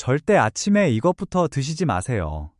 절대 아침에 이것부터 드시지 마세요.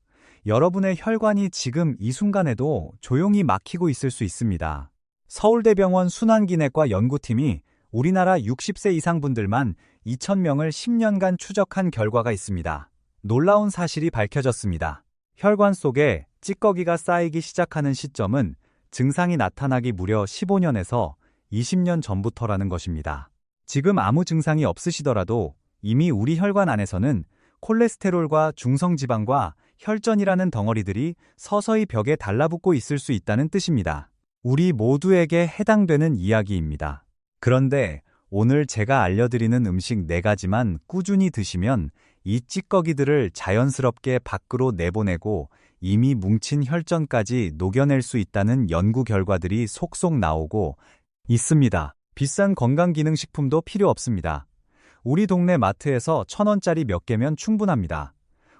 여러분의 혈관이 지금 이 순간에도 조용히 막히고 있을 수 있습니다. 서울대병원 순환기내과 연구팀이 우리나라 60세 이상 분들만 2,000명을 10년간 추적한 결과가 있습니다. 놀라운 사실이 밝혀졌습니다. 혈관 속에 찌꺼기가 쌓이기 시작하는 시점은 증상이 나타나기 무려 15년에서 20년 전부터라는 것입니다. 지금 아무 증상이 없으시더라도 이미 우리 혈관 안에서는 콜레스테롤과 중성지방과 혈전이라는 덩어리들이 서서히 벽에 달라붙고 있을 수 있다는 뜻입니다. 우리 모두에게 해당되는 이야기입니다. 그런데 오늘 제가 알려드리는 음식 4가지만 꾸준히 드시면 이 찌꺼기들을 자연스럽게 밖으로 내보내고 이미 뭉친 혈전까지 녹여낼 수 있다는 연구 결과들이 속속 나오고 있습니다. 비싼 건강기능식품도 필요 없습니다. 우리 동네 마트에서 1,000원짜리 몇 개면 충분합니다.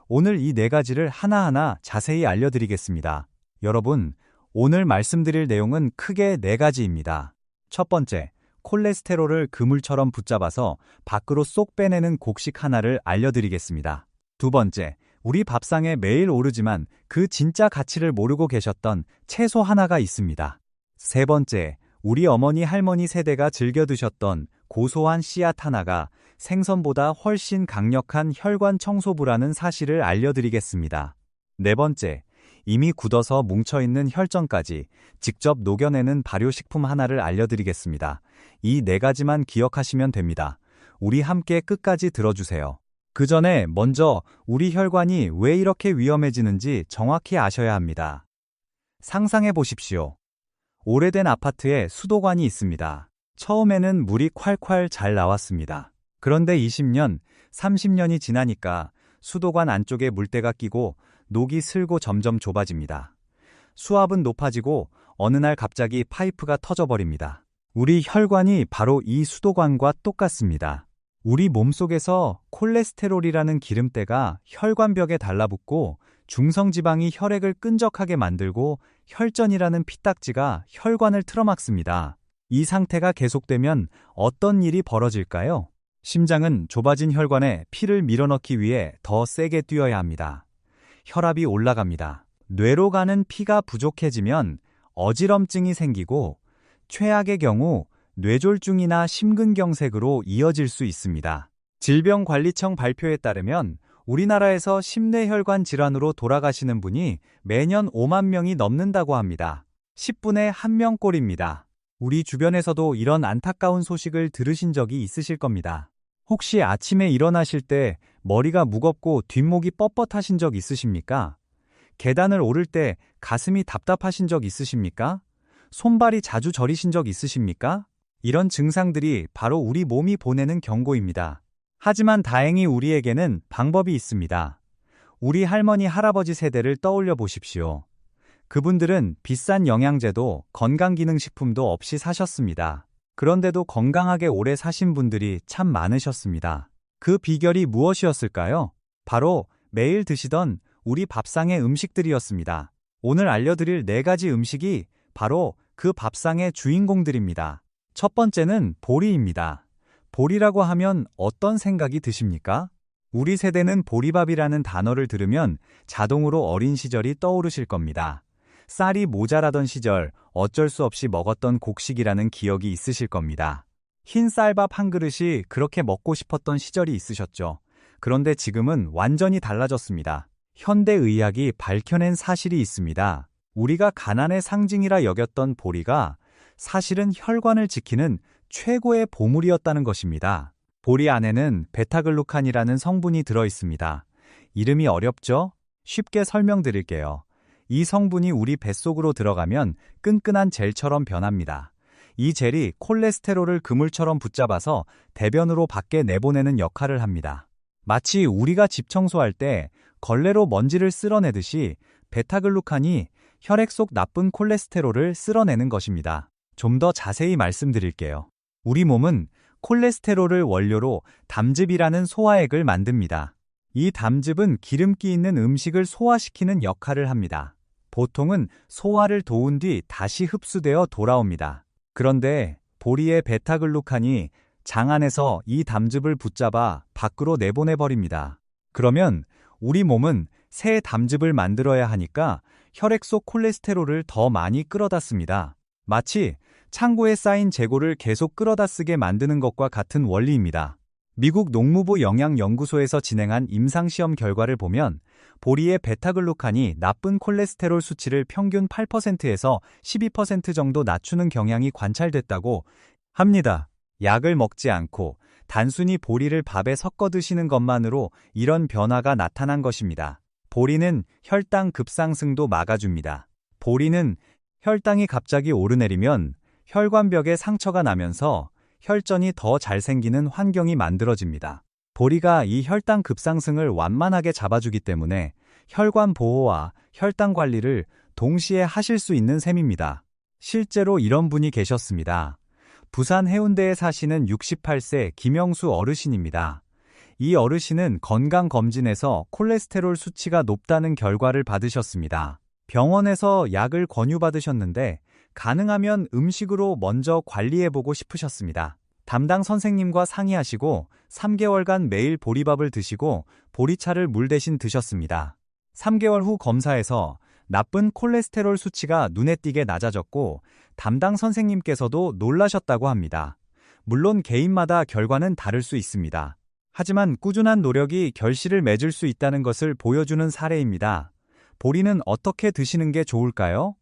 오늘 이 4가지를 하나하나 자세히 알려드리겠습니다. 여러분, 오늘 말씀드릴 내용은 크게 4가지입니다. 첫 번째, 콜레스테롤을 그물처럼 붙잡아서 밖으로 쏙 빼내는 곡식 하나를 알려드리겠습니다. 두 번째, 우리 밥상에 매일 오르지만 그 진짜 가치를 모르고 계셨던 채소 하나가 있습니다. 세 번째, 우리 어머니 할머니 세대가 즐겨 드셨던 고소한 씨앗 하나가 생선보다 훨씬 강력한 혈관 청소부라는 사실을 알려드리겠습니다. 네 번째, 이미 굳어서 뭉쳐있는 혈전까지 직접 녹여내는 발효식품 하나를 알려드리겠습니다. 이 4가지만 기억하시면 됩니다. 우리 함께 끝까지 들어주세요. 그 전에 먼저 우리 혈관이 왜 이렇게 위험해지는지 정확히 아셔야 합니다. 상상해 보십시오. 오래된 아파트에 수도관이 있습니다. 처음에는 물이 콸콸 잘 나왔습니다. 그런데 20년, 30년이 지나니까 수도관 안쪽에 물때가 끼고 녹이 슬고 점점 좁아집니다. 수압은 높아지고 어느 날 갑자기 파이프가 터져버립니다. 우리 혈관이 바로 이 수도관과 똑같습니다. 우리 몸속에서 콜레스테롤이라는 기름때가 혈관벽에 달라붙고 중성지방이 혈액을 끈적하게 만들고 혈전이라는 피딱지가 혈관을 틀어막습니다. 이 상태가 계속되면 어떤 일이 벌어질까요? 심장은 좁아진 혈관에 피를 밀어넣기 위해 더 세게 뛰어야 합니다. 혈압이 올라갑니다. 뇌로 가는 피가 부족해지면 어지럼증이 생기고 최악의 경우 뇌졸중이나 심근경색으로 이어질 수 있습니다. 질병관리청 발표에 따르면 우리나라에서 심뇌혈관 질환으로 돌아가시는 분이 매년 5만 명이 넘는다고 합니다. 10분에 1명꼴입니다. 우리 주변에서도 이런 안타까운 소식을 들으신 적이 있으실 겁니다. 혹시 아침에 일어나실 때 머리가 무겁고 뒷목이 뻣뻣하신 적 있으십니까? 계단을 오를 때 가슴이 답답하신 적 있으십니까? 손발이 자주 저리신 적 있으십니까? 이런 증상들이 바로 우리 몸이 보내는 경고입니다. 하지만 다행히 우리에게는 방법이 있습니다. 우리 할머니, 할아버지 세대를 떠올려 보십시오. 그분들은 비싼 영양제도 건강기능식품도 없이 사셨습니다. 그런데도 건강하게 오래 사신 분들이 참 많으셨습니다. 그 비결이 무엇이었을까요? 바로 매일 드시던 우리 밥상의 음식들이었습니다. 오늘 알려드릴 4가지 음식이 바로 그 밥상의 주인공들입니다. 첫 번째는 보리입니다. 보리라고 하면 어떤 생각이 드십니까? 우리 세대는 보리밥이라는 단어를 들으면 자동으로 어린 시절이 떠오르실 겁니다. 쌀이 모자라던 시절 어쩔 수 없이 먹었던 곡식이라는 기억이 있으실 겁니다. 흰 쌀밥 한 그릇이 그렇게 먹고 싶었던 시절이 있으셨죠. 그런데 지금은 완전히 달라졌습니다. 현대의학이 밝혀낸 사실이 있습니다. 우리가 가난의 상징이라 여겼던 보리가 사실은 혈관을 지키는 최고의 보물이었다는 것입니다. 보리 안에는 베타글루칸이라는 성분이 들어있습니다. 이름이 어렵죠? 쉽게 설명드릴게요. 이 성분이 우리 뱃속으로 들어가면 끈끈한 젤처럼 변합니다. 이 젤이 콜레스테롤을 그물처럼 붙잡아서 대변으로 밖에 내보내는 역할을 합니다. 마치 우리가 집 청소할 때 걸레로 먼지를 쓸어내듯이 베타글루칸이 혈액 속 나쁜 콜레스테롤을 쓸어내는 것입니다. 좀 더 자세히 말씀드릴게요. 우리 몸은 콜레스테롤을 원료로 담즙이라는 소화액을 만듭니다. 이 담즙은 기름기 있는 음식을 소화시키는 역할을 합니다. 보통은 소화를 도운 뒤 다시 흡수되어 돌아옵니다. 그런데 보리의 베타글루칸이 장 안에서 이 담즙을 붙잡아 밖으로 내보내버립니다. 그러면 우리 몸은 새 담즙을 만들어야 하니까 혈액 속 콜레스테롤을 더 많이 끌어다 씁니다. 마치 창고에 쌓인 재고를 계속 끌어다 쓰게 만드는 것과 같은 원리입니다. 미국 농무부 영양연구소에서 진행한 임상시험 결과를 보면 보리의 베타글루칸이 나쁜 콜레스테롤 수치를 평균 8%에서 12% 정도 낮추는 경향이 관찰됐다고 합니다. 약을 먹지 않고 단순히 보리를 밥에 섞어 드시는 것만으로 이런 변화가 나타난 것입니다. 보리는 혈당 급상승도 막아줍니다. 보리는 혈당이 갑자기 오르내리면 혈관벽에 상처가 나면서 혈전이 더 잘 생기는 환경이 만들어집니다. 보리가 이 혈당 급상승을 완만하게 잡아주기 때문에 혈관 보호와 혈당 관리를 동시에 하실 수 있는 셈입니다. 실제로 이런 분이 계셨습니다. 부산 해운대에 사시는 68세 김영수 어르신입니다. 이 어르신은 건강검진에서 콜레스테롤 수치가 높다는 결과를 받으셨습니다. 병원에서 약을 권유받으셨는데 가능하면 음식으로 먼저 관리해보고 싶으셨습니다. 담당 선생님과 상의하시고 3개월간 매일 보리밥을 드시고 보리차를 물 대신 드셨습니다. 3개월 후 검사에서 나쁜 콜레스테롤 수치가 눈에 띄게 낮아졌고 담당 선생님께서도 놀라셨다고 합니다. 물론 개인마다 결과는 다를 수 있습니다. 하지만 꾸준한 노력이 결실을 맺을 수 있다는 것을 보여주는 사례입니다. 보리는 어떻게 드시는 게 좋을까요?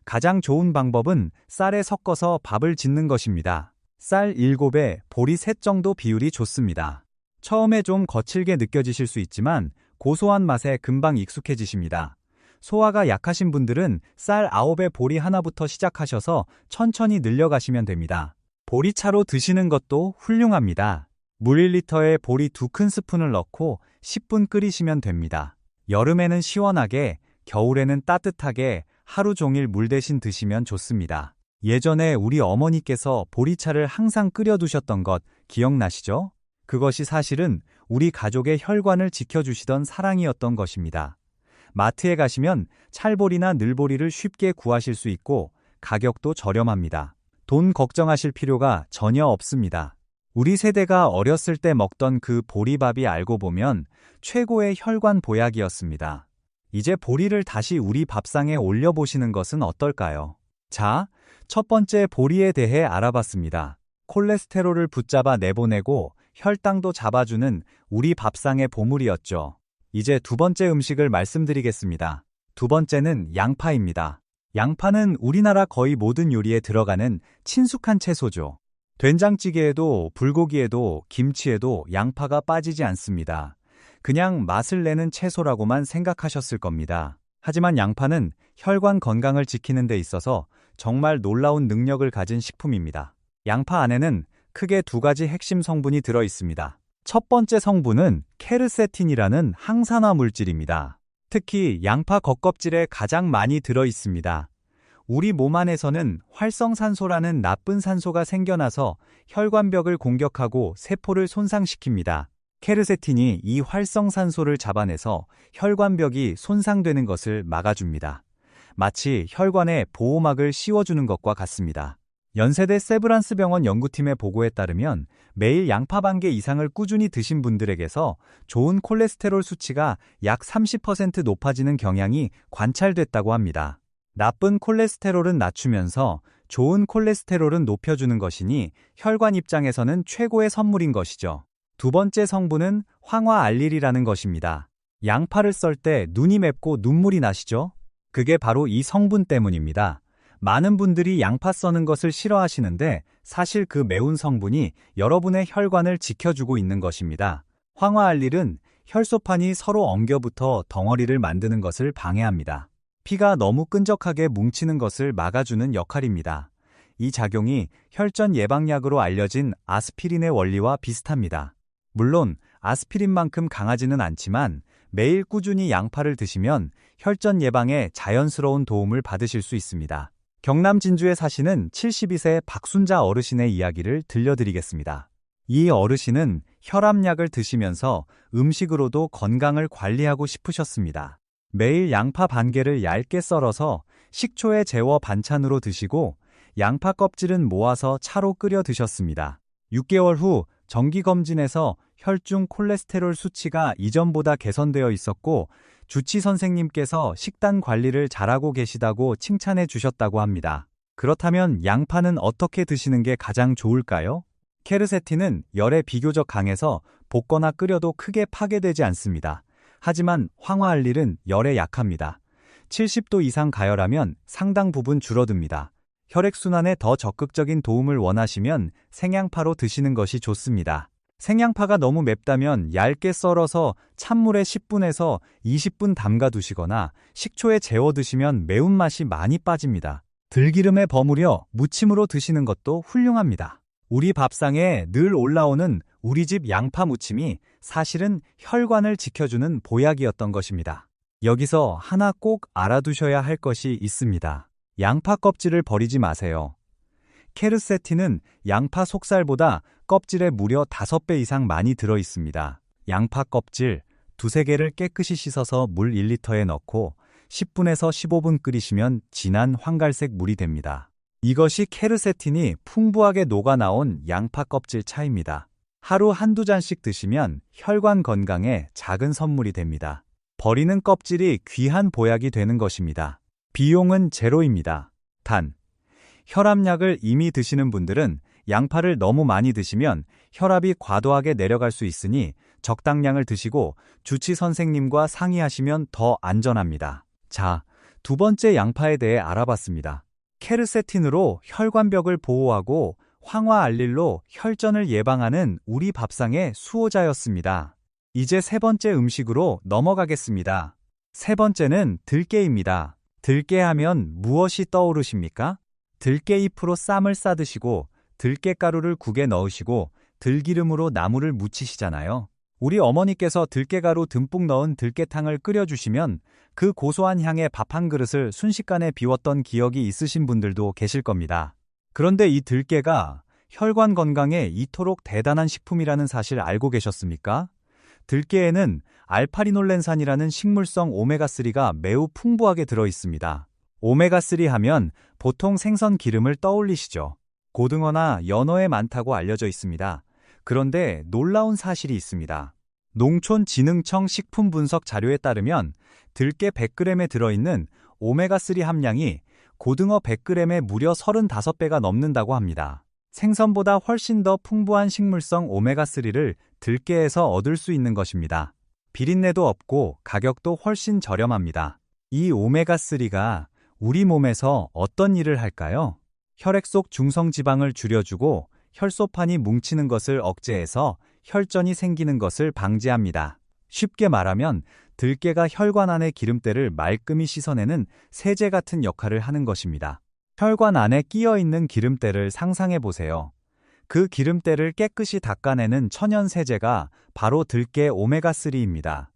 가장 좋은 방법은 쌀에 섞어서 밥을 짓는 것입니다. 쌀 7에 보리 3 정도 비율이 좋습니다. 처음에 좀 거칠게 느껴지실 수 있지만 고소한 맛에 금방 익숙해지십니다. 소화가 약하신 분들은 쌀 9에 보리 하나부터 시작하셔서 천천히 늘려가시면 됩니다. 보리차로 드시는 것도 훌륭합니다. 물 1리터에 보리 2큰스푼을 넣고 10분 끓이시면 됩니다. 여름에는 시원하게, 겨울에는 따뜻하게 하루 종일 물 대신 드시면 좋습니다. 예전에 우리 어머니께서 보리차를 항상 끓여두셨던 것 기억나시죠? 그것이 사실은 우리 가족의 혈관을 지켜주시던 사랑이었던 것입니다. 마트에 가시면 찰보리나 늘보리를 쉽게 구하실 수 있고 가격도 저렴합니다. 돈 걱정하실 필요가 전혀 없습니다. 우리 세대가 어렸을 때 먹던 그 보리밥이 알고 보면 최고의 혈관 보약이었습니다. 이제 보리를 다시 우리 밥상에 올려보시는 것은 어떨까요? 자, 첫 번째 보리에 대해 알아봤습니다. 콜레스테롤을 붙잡아 내보내고 혈당도 잡아주는 우리 밥상의 보물이었죠. 이제 두 번째 음식을 말씀드리겠습니다. 두 번째는 양파입니다. 양파는 우리나라 거의 모든 요리에 들어가는 친숙한 채소죠. 된장찌개에도 불고기에도 김치에도 양파가 빠지지 않습니다. 그냥 맛을 내는 채소라고만 생각하셨을 겁니다. 하지만 양파는 혈관 건강을 지키는 데 있어서 정말 놀라운 능력을 가진 식품입니다. 양파 안에는 크게 2가지 핵심 성분이 들어 있습니다. 첫 번째 성분은 케르세틴이라는 항산화 물질입니다. 특히 양파 겉껍질에 가장 많이 들어 있습니다. 우리 몸 안에서는 활성산소라는 나쁜 산소가 생겨나서 혈관벽을 공격하고 세포를 손상시킵니다. 케르세틴이 이 활성산소를 잡아내서 혈관벽이 손상되는 것을 막아줍니다. 마치 혈관에 보호막을 씌워주는 것과 같습니다. 연세대 세브란스 병원 연구팀의 보고에 따르면 매일 양파 1개 이상을 꾸준히 드신 분들에게서 좋은 콜레스테롤 수치가 약 30% 높아지는 경향이 관찰됐다고 합니다. 나쁜 콜레스테롤은 낮추면서 좋은 콜레스테롤은 높여주는 것이니 혈관 입장에서는 최고의 선물인 것이죠. 두 번째 성분은 황화알릴이라는 것입니다. 양파를 썰 때 눈이 맵고 눈물이 나시죠? 그게 바로 이 성분 때문입니다. 많은 분들이 양파 써는 것을 싫어하시는데 사실 그 매운 성분이 여러분의 혈관을 지켜주고 있는 것입니다. 황화알릴은 혈소판이 서로 엉겨붙어 덩어리를 만드는 것을 방해합니다. 피가 너무 끈적하게 뭉치는 것을 막아주는 역할입니다. 이 작용이 혈전 예방약으로 알려진 아스피린의 원리와 비슷합니다. 물론 아스피린만큼 강하지는 않지만 매일 꾸준히 양파를 드시면 혈전 예방에 자연스러운 도움을 받으실 수 있습니다. 경남 진주에 사시는 72세 박순자 어르신의 이야기를 들려드리겠습니다. 이 어르신은 혈압약을 드시면서 음식으로도 건강을 관리하고 싶으셨습니다. 매일 양파 반개를 얇게 썰어서 식초에 재워 반찬으로 드시고 양파 껍질은 모아서 차로 끓여 드셨습니다. 6개월 후 정기검진에서 혈중 콜레스테롤 수치가 이전보다 개선되어 있었고, 주치 선생님께서 식단 관리를 잘하고 계시다고 칭찬해 주셨다고 합니다. 그렇다면 양파는 어떻게 드시는 게 가장 좋을까요? 케르세틴은 열에 비교적 강해서 볶거나 끓여도 크게 파괴되지 않습니다. 하지만 황화알릴은 열에 약합니다. 70도 이상 가열하면 상당 부분 줄어듭니다. 혈액순환에 더 적극적인 도움을 원하시면 생양파로 드시는 것이 좋습니다. 생양파가 너무 맵다면 얇게 썰어서 찬물에 10분에서 20분 담가 두시거나 식초에 재워 드시면 매운맛이 많이 빠집니다. 들기름에 버무려 무침으로 드시는 것도 훌륭합니다. 우리 밥상에 늘 올라오는 우리 집 양파 무침이 사실은 혈관을 지켜주는 보약이었던 것입니다. 여기서 하나 꼭 알아두셔야 할 것이 있습니다. 양파 껍질을 버리지 마세요. 케르세틴은 양파 속살보다 껍질에 무려 5배 이상 많이 들어 있습니다. 양파 껍질 두세 개를 깨끗이 씻어서 물 1리터에 넣고 10분에서 15분 끓이시면 진한 황갈색 물이 됩니다. 이것이 케르세틴이 풍부하게 녹아나온 양파 껍질 차입니다. 하루 한두 잔씩 드시면 혈관 건강에 작은 선물이 됩니다. 버리는 껍질이 귀한 보약이 되는 것입니다. 비용은 제로입니다. 단, 혈압약을 이미 드시는 분들은 양파를 너무 많이 드시면 혈압이 과도하게 내려갈 수 있으니 적당량을 드시고 주치 선생님과 상의하시면 더 안전합니다. 자, 두 번째 양파에 대해 알아봤습니다. 케르세틴으로 혈관벽을 보호하고 황화알릴로 혈전을 예방하는 우리 밥상의 수호자였습니다. 이제 세 번째 음식으로 넘어가겠습니다. 세 번째는 들깨입니다. 들깨하면 무엇이 떠오르십니까? 들깨잎으로 쌈을 싸드시고 들깨가루를 국에 넣으시고 들기름으로 나물을 무치시잖아요. 우리 어머니께서 들깨가루 듬뿍 넣은 들깨탕을 끓여주시면 그 고소한 향에 밥 한 그릇을 순식간에 비웠던 기억이 있으신 분들도 계실 겁니다. 그런데 이 들깨가 혈관 건강에 이토록 대단한 식품이라는 사실 알고 계셨습니까? 들깨에는 알파리놀렌산이라는 식물성 오메가3가 매우 풍부하게 들어 있습니다. 오메가3 하면 보통 생선 기름을 떠올리시죠. 고등어나 연어에 많다고 알려져 있습니다. 그런데 놀라운 사실이 있습니다. 농촌진흥청 식품분석 자료에 따르면 들깨 100g에 들어있는 오메가3 함량이 고등어 100g에 무려 35배가 넘는다고 합니다. 생선보다 훨씬 더 풍부한 식물성 오메가3를 들깨에서 얻을 수 있는 것입니다. 비린내도 없고 가격도 훨씬 저렴합니다. 이 오메가3가 우리 몸에서 어떤 일을 할까요? 혈액 속 중성지방을 줄여주고 혈소판이 뭉치는 것을 억제해서 혈전이 생기는 것을 방지합니다. 쉽게 말하면 들깨가 혈관 안의 기름때를 말끔히 씻어내는 세제 같은 역할을 하는 것입니다. 혈관 안에 끼어있는 기름때를 상상해 보세요. 그 기름때를 깨끗이 닦아내는 천연 세제가 바로 들깨 오메가3입니다.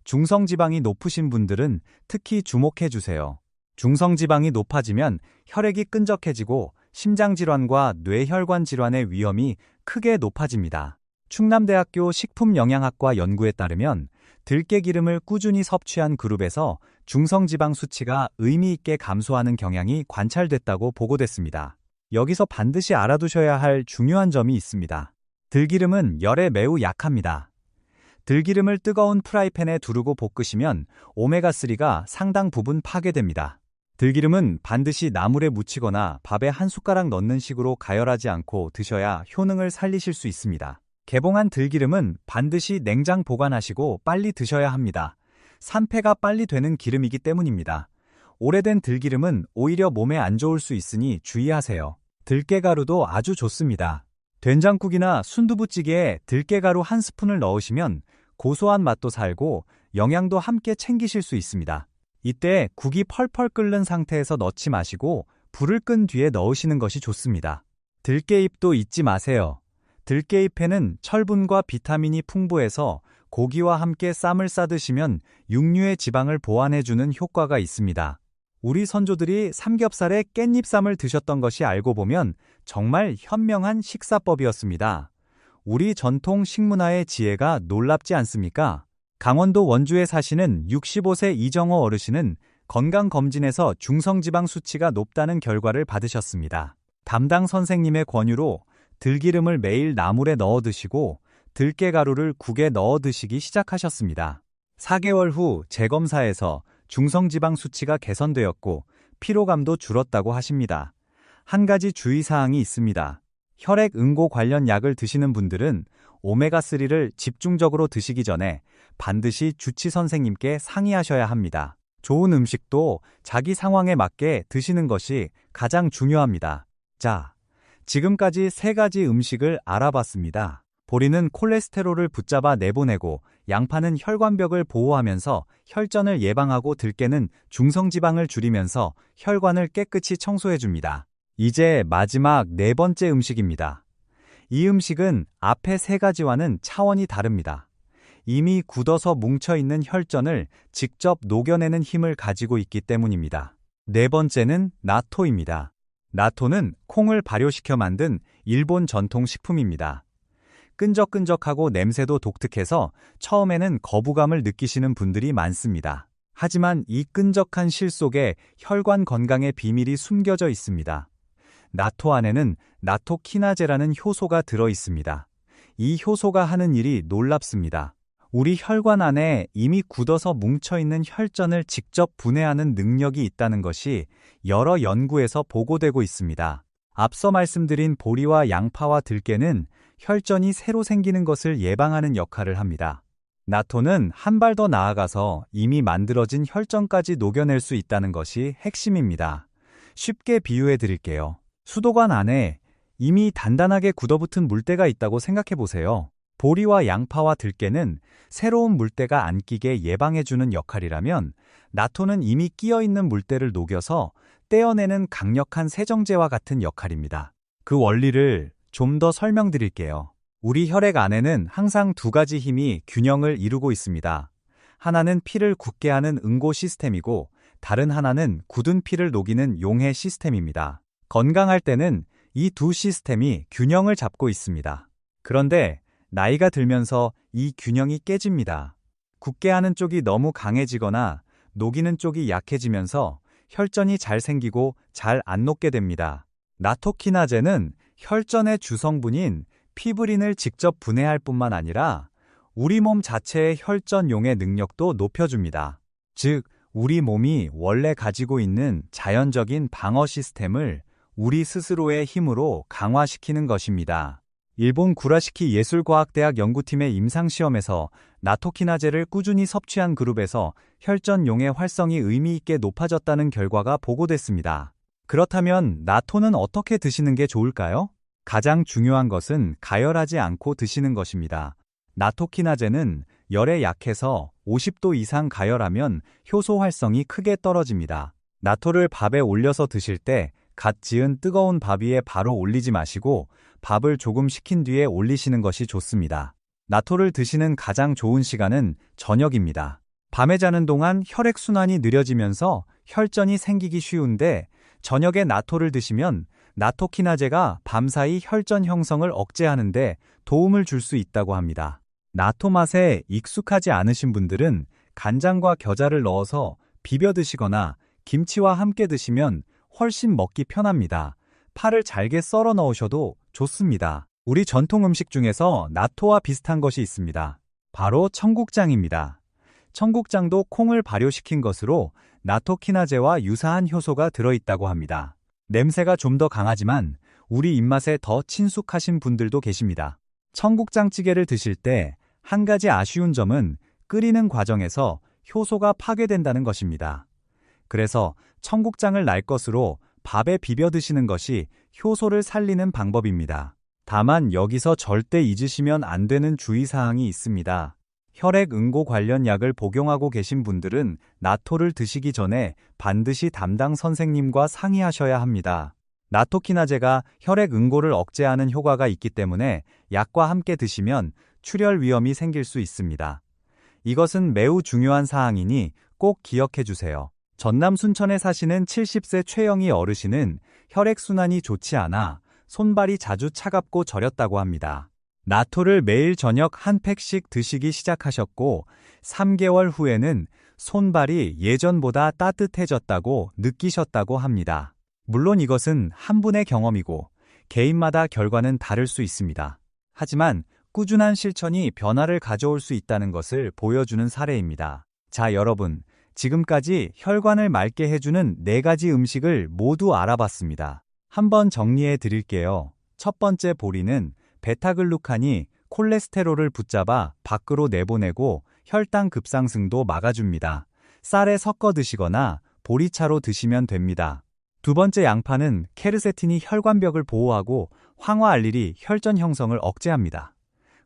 중성지방이 높으신 분들은 특히 주목해 주세요. 중성지방이 높아지면 혈액이 끈적해지고 심장질환과 뇌혈관 질환의 위험이 크게 높아집니다. 충남대학교 식품영양학과 연구에 따르면 들깨기름을 꾸준히 섭취한 그룹에서 중성지방 수치가 의미 있게 감소하는 경향이 관찰됐다고 보고됐습니다. 여기서 반드시 알아두셔야 할 중요한 점이 있습니다. 들기름은 열에 매우 약합니다. 들기름을 뜨거운 프라이팬에 두르고 볶으시면 오메가3가 상당 부분 파괴됩니다. 들기름은 반드시 나물에 묻히거나 밥에 한 숟가락 넣는 식으로 가열하지 않고 드셔야 효능을 살리실 수 있습니다. 개봉한 들기름은 반드시 냉장 보관하시고 빨리 드셔야 합니다. 산패가 빨리 되는 기름이기 때문입니다. 오래된 들기름은 오히려 몸에 안 좋을 수 있으니 주의하세요. 들깨가루도 아주 좋습니다. 된장국이나 순두부찌개에 들깨가루 한 스푼을 넣으시면 고소한 맛도 살고 영양도 함께 챙기실 수 있습니다. 이때 국이 펄펄 끓는 상태에서 넣지 마시고 불을 끈 뒤에 넣으시는 것이 좋습니다. 들깨잎도 잊지 마세요. 들깨잎에는 철분과 비타민이 풍부해서 고기와 함께 쌈을 싸드시면 육류의 지방을 보완해주는 효과가 있습니다. 우리 선조들이 삼겹살에 깻잎쌈을 드셨던 것이 알고 보면 정말 현명한 식사법이었습니다. 우리 전통 식문화의 지혜가 놀랍지 않습니까? 강원도 원주에 사시는 65세 이정호 어르신은 건강검진에서 중성지방 수치가 높다는 결과를 받으셨습니다. 담당 선생님의 권유로 들기름을 매일 나물에 넣어 드시고 들깨가루를 국에 넣어 드시기 시작하셨습니다. 4개월 후 재검사에서 중성지방 수치가 개선되었고 피로감도 줄었다고 하십니다. 한 가지 주의사항이 있습니다. 혈액 응고 관련 약을 드시는 분들은 오메가3를 집중적으로 드시기 전에 반드시 주치 선생님께 상의하셔야 합니다. 좋은 음식도 자기 상황에 맞게 드시는 것이 가장 중요합니다. 자, 지금까지 3가지 음식을 알아봤습니다. 보리는 콜레스테롤을 붙잡아 내보내고 양파는 혈관벽을 보호하면서 혈전을 예방하고 들깨는 중성지방을 줄이면서 혈관을 깨끗이 청소해줍니다. 이제 마지막 4번째 음식입니다. 이 음식은 앞의 3가지와는 차원이 다릅니다. 이미 굳어서 뭉쳐있는 혈전을 직접 녹여내는 힘을 가지고 있기 때문입니다. 4번째는 나토입니다. 나토는 콩을 발효시켜 만든 일본 전통 식품입니다. 끈적끈적하고 냄새도 독특해서 처음에는 거부감을 느끼시는 분들이 많습니다. 하지만 이 끈적한 실 속에 혈관 건강의 비밀이 숨겨져 있습니다. 나토 안에는 나토키나제라는 효소가 들어 있습니다. 이 효소가 하는 일이 놀랍습니다. 우리 혈관 안에 이미 굳어서 뭉쳐있는 혈전을 직접 분해하는 능력이 있다는 것이 여러 연구에서 보고되고 있습니다. 앞서 말씀드린 보리와 양파와 들깨는 혈전이 새로 생기는 것을 예방하는 역할을 합니다. 나토는 한 발 더 나아가서 이미 만들어진 혈전까지 녹여낼 수 있다는 것이 핵심입니다. 쉽게 비유해 드릴게요. 수도관 안에 이미 단단하게 굳어붙은 물때가 있다고 생각해 보세요. 보리와 양파와 들깨는 새로운 물때가 안 끼게 예방해주는 역할이라면 나토는 이미 끼어있는 물때를 녹여서 떼어내는 강력한 세정제와 같은 역할입니다. 그 원리를 좀 더 설명드릴게요. 우리 혈액 안에는 항상 2가지 힘이 균형을 이루고 있습니다. 하나는 피를 굳게 하는 응고 시스템이고 다른 하나는 굳은 피를 녹이는 용해 시스템입니다. 건강할 때는 이 2 시스템이 균형을 잡고 있습니다. 그런데 나이가 들면서 이 균형이 깨집니다. 굳게 하는 쪽이 너무 강해지거나 녹이는 쪽이 약해지면서 혈전이 잘 생기고 잘 안 녹게 됩니다. 나토키나제는 혈전의 주성분인 피브린을 직접 분해할 뿐만 아니라 우리 몸 자체의 혈전 용해 능력도 높여줍니다. 즉, 우리 몸이 원래 가지고 있는 자연적인 방어 시스템을 우리 스스로의 힘으로 강화시키는 것입니다. 일본 구라시키 예술과학대학 연구팀의 임상시험에서 나토키나제를 꾸준히 섭취한 그룹에서 혈전 용해 활성이 의미 있게 높아졌다는 결과가 보고됐습니다. 그렇다면 나토는 어떻게 드시는 게 좋을까요? 가장 중요한 것은 가열하지 않고 드시는 것입니다. 나토키나제는 열에 약해서 50도 이상 가열하면 효소 활성이 크게 떨어집니다. 나토를 밥에 올려서 드실 때 갓 지은 뜨거운 밥 위에 바로 올리지 마시고 밥을 조금 식힌 뒤에 올리시는 것이 좋습니다. 나토를 드시는 가장 좋은 시간은 저녁입니다. 밤에 자는 동안 혈액순환이 느려지면서 혈전이 생기기 쉬운데 저녁에 나토를 드시면 나토키나제가 밤사이 혈전 형성을 억제하는 데 도움을 줄 수 있다고 합니다. 나토 맛에 익숙하지 않으신 분들은 간장과 겨자를 넣어서 비벼 드시거나 김치와 함께 드시면 훨씬 먹기 편합니다. 파를 잘게 썰어 넣으셔도 좋습니다. 우리 전통 음식 중에서 나토와 비슷한 것이 있습니다. 바로 청국장입니다. 청국장도 콩을 발효시킨 것으로 나토키나제와 유사한 효소가 들어있다고 합니다. 냄새가 좀 더 강하지만 우리 입맛에 더 친숙하신 분들도 계십니다. 청국장찌개를 드실 때 한 가지 아쉬운 점은 끓이는 과정에서 효소가 파괴된다는 것입니다. 그래서 청국장을 날 것으로 밥에 비벼 드시는 것이 효소를 살리는 방법입니다. 다만 여기서 절대 잊으시면 안 되는 주의사항이 있습니다. 혈액 응고 관련 약을 복용하고 계신 분들은 나토를 드시기 전에 반드시 담당 선생님과 상의하셔야 합니다. 나토키나제가 혈액 응고를 억제하는 효과가 있기 때문에 약과 함께 드시면 출혈 위험이 생길 수 있습니다. 이것은 매우 중요한 사항이니 꼭 기억해 주세요. 전남 순천에 사시는 70세 최영희 어르신은 혈액순환이 좋지 않아 손발이 자주 차갑고 저렸다고 합니다. 나토를 매일 저녁 한 팩씩 드시기 시작하셨고 3개월 후에는 손발이 예전보다 따뜻해졌다고 느끼셨다고 합니다. 물론 이것은 한 분의 경험이고 개인마다 결과는 다를 수 있습니다. 하지만 꾸준한 실천이 변화를 가져올 수 있다는 것을 보여주는 사례입니다. 자, 여러분, 지금까지 혈관을 맑게 해주는 4가지 음식을 모두 알아봤습니다. 한번 정리해 드릴게요. 첫 번째 보리는 베타글루칸이 콜레스테롤을 붙잡아 밖으로 내보내고 혈당 급상승도 막아줍니다. 쌀에 섞어 드시거나 보리차로 드시면 됩니다. 두 번째 양파는 케르세틴이 혈관벽을 보호하고 황화알릴이 혈전 형성을 억제합니다.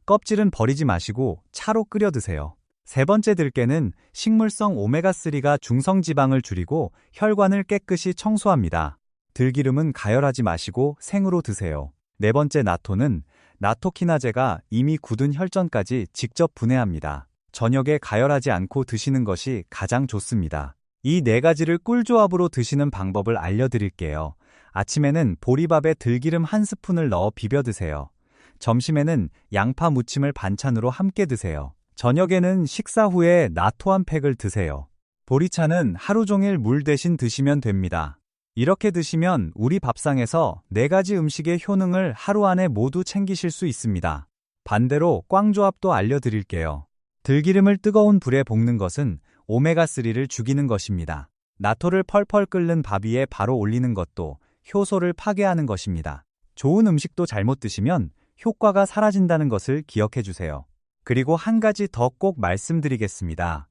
껍질은 버리지 마시고 차로 끓여 드세요. 세 번째 들깨는 식물성 오메가3가 중성지방을 줄이고 혈관을 깨끗이 청소합니다. 들기름은 가열하지 마시고 생으로 드세요. 네 번째 나토는 나토키나제가 이미 굳은 혈전까지 직접 분해합니다. 저녁에 가열하지 않고 드시는 것이 가장 좋습니다. 이 4가지를 꿀조합으로 드시는 방법을 알려드릴게요. 아침에는 보리밥에 들기름 1스푼을 넣어 비벼 드세요. 점심에는 양파 무침을 반찬으로 함께 드세요. 저녁에는 식사 후에 나토 1팩을 드세요. 보리차는 하루 종일 물 대신 드시면 됩니다. 이렇게 드시면 우리 밥상에서 4가지 음식의 효능을 하루 안에 모두 챙기실 수 있습니다. 반대로 꽝조합도 알려드릴게요. 들기름을 뜨거운 불에 볶는 것은 오메가3를 죽이는 것입니다. 나토를 펄펄 끓는 밥 위에 바로 올리는 것도 효소를 파괴하는 것입니다. 좋은 음식도 잘못 드시면 효과가 사라진다는 것을 기억해 주세요. 그리고 한 가지 더 꼭 말씀드리겠습니다.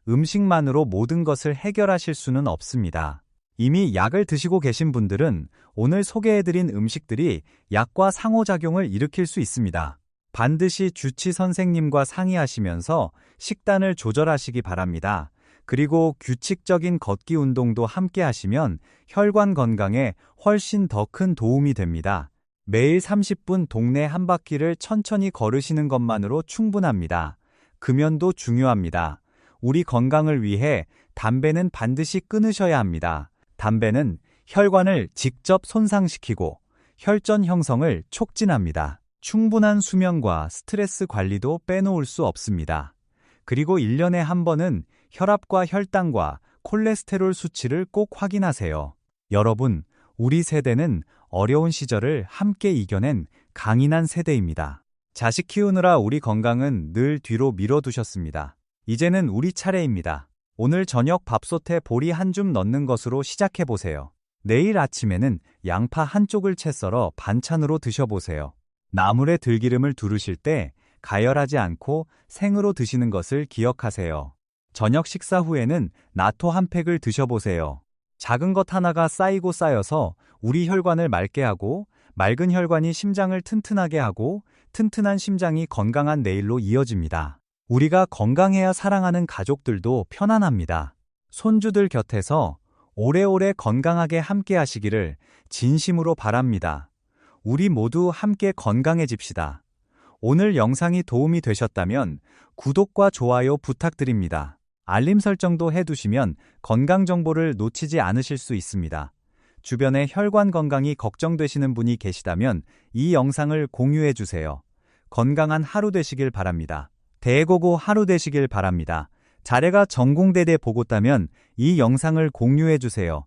음식만으로 모든 것을 해결하실 수는 없습니다. 이미 약을 드시고 계신 분들은 오늘 소개해드린 음식들이 약과 상호작용을 일으킬 수 있습니다. 반드시 주치 선생님과 상의하시면서 식단을 조절하시기 바랍니다. 그리고 규칙적인 걷기 운동도 함께 하시면 혈관 건강에 훨씬 더 큰 도움이 됩니다. 매일 30분 동네 한 바퀴를 천천히 걸으시는 것만으로 충분합니다. 금연도 중요합니다. 우리 건강을 위해 담배는 반드시 끊으셔야 합니다. 담배는 혈관을 직접 손상시키고 혈전 형성을 촉진합니다. 충분한 수면과 스트레스 관리도 빼놓을 수 없습니다. 그리고 1년에 한 번은 혈압과 혈당과 콜레스테롤 수치를 꼭 확인하세요. 여러분, 우리 세대는 어려운 시절을 함께 이겨낸 강인한 세대입니다. 자식 키우느라 우리 건강은 늘 뒤로 미뤄두셨습니다. 이제는 우리 차례입니다. 오늘 저녁 밥솥에 보리 한 줌 넣는 것으로 시작해보세요. 내일 아침에는 양파 한쪽을 채 썰어 반찬으로 드셔보세요. 나물에 들기름을 두르실 때 가열하지 않고 생으로 드시는 것을 기억하세요. 저녁 식사 후에는 나토 1팩을 드셔보세요. 작은 것 하나가 쌓이고 쌓여서 우리 혈관을 맑게 하고 맑은 혈관이 심장을 튼튼하게 하고 튼튼한 심장이 건강한 내일로 이어집니다. 우리가 건강해야 사랑하는 가족들도 편안합니다. 손주들 곁에서 오래오래 건강하게 함께 하시기를 진심으로 바랍니다. 우리 모두 함께 건강해집시다. 오늘 영상이 도움이 되셨다면 구독과 좋아요 부탁드립니다. 알림 설정도 해두시면 건강 정보를 놓치지 않으실 수 있습니다. 주변에 혈관 건강이 걱정되시는 분이 계시다면 이 영상을 공유해주세요. 건강한 하루 되시길 바랍니다. 대고고 하루 되시길 바랍니다. 자례가 전공대대 보고 따면 이 영상을 공유해주세요.